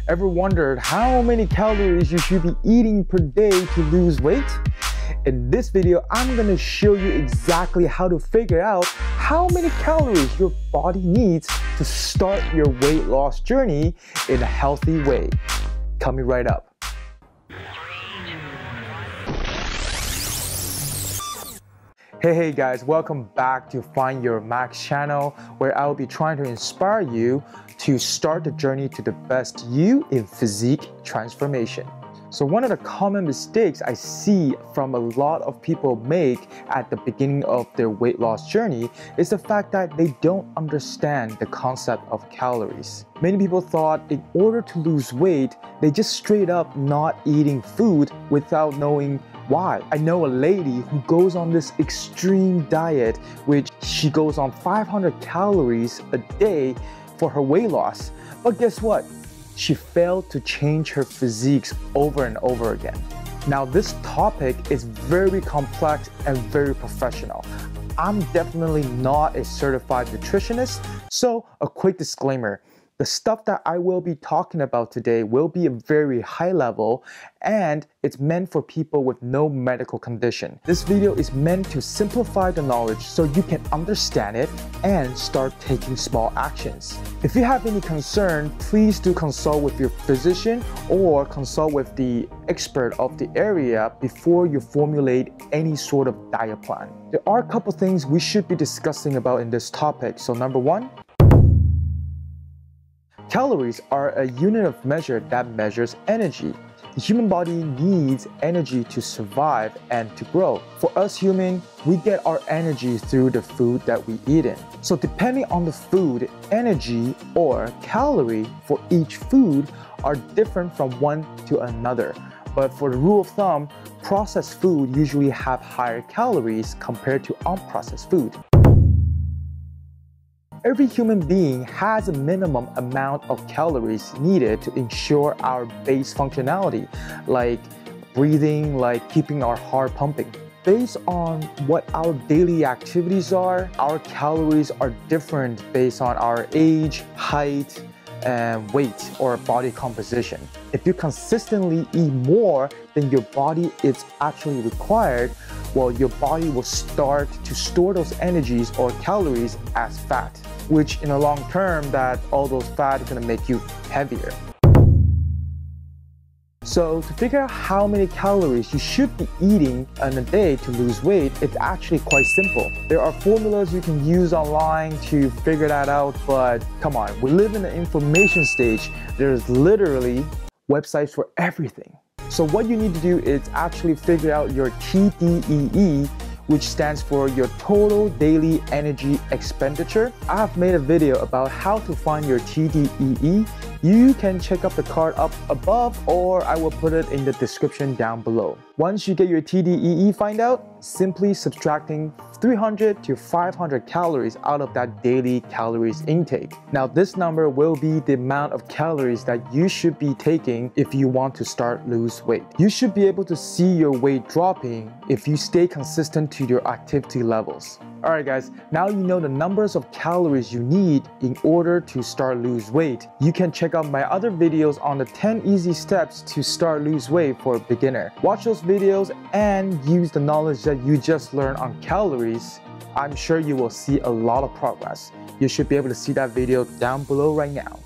Ever wondered how many calories you should be eating per day to lose weight? In this video, I'm going to show you exactly how to figure out how many calories your body needs to start your weight loss journey in a healthy way. Coming right up. Hey guys, welcome back to Find Your Max channel, where I'll be trying to inspire you to start the journey to the best you in physique transformation. So one of the common mistakes I see from a lot of people make at the beginning of their weight loss journey is the fact that they don't understand the concept of calories. Many people thought in order to lose weight, they just straight up not eating food without knowing why. I know a lady who goes on this extreme diet, which she goes on 500 calories a day for her weight loss. But guess what? She failed to change her physiques over and over again. Now, this topic is very complex and very professional. I'm definitely not a certified nutritionist, so a quick disclaimer. The stuff that I will be talking about today will be a very high level, and it's meant for people with no medical condition. This video is meant to simplify the knowledge so you can understand it and start taking small actions. If you have any concern, please do consult with your physician or consult with the expert of the area before you formulate any sort of diet plan. There are a couple things we should be discussing about in this topic. So number one, calories are a unit of measure that measures energy. The human body needs energy to survive and to grow. For us humans, we get our energy through the food that we eat in. So depending on the food, energy or calorie for each food are different from one to another. But for the rule of thumb, processed food usually have higher calories compared to unprocessed food. Every human being has a minimum amount of calories needed to ensure our base functionality, like breathing, like keeping our heart pumping. Based on what our daily activities are, our calories are different based on our age, height, and weight or body composition. If you consistently eat more than your body is actually required, well, your body will start to store those energies or calories as fat, which in the long term, that all those fat is going to make you heavier. So to figure out how many calories you should be eating in a day to lose weight, it's actually quite simple. There are formulas you can use online to figure that out, but come on, we live in the information stage. There's literally websites for everything. So what you need to do is actually figure out your TDEE, which stands for your total daily energy expenditure. I've made a video about how to find your TDEE. You can check out the card up above, or I will put it in the description down below. Once you get your TDEE find out, simply subtracting 300 to 500 calories out of that daily calories intake. Now this number will be the amount of calories that you should be taking if you want to start lose weight. You should be able to see your weight dropping if you stay consistent to your activity levels. Alright guys, now you know the numbers of calories you need in order to start lose weight. You can check out my other videos on the 10 easy steps to start lose weight for a beginner. Watch those videos and use the knowledge that you just learned on calories. I'm sure you will see a lot of progress. You should be able to see that video down below right now.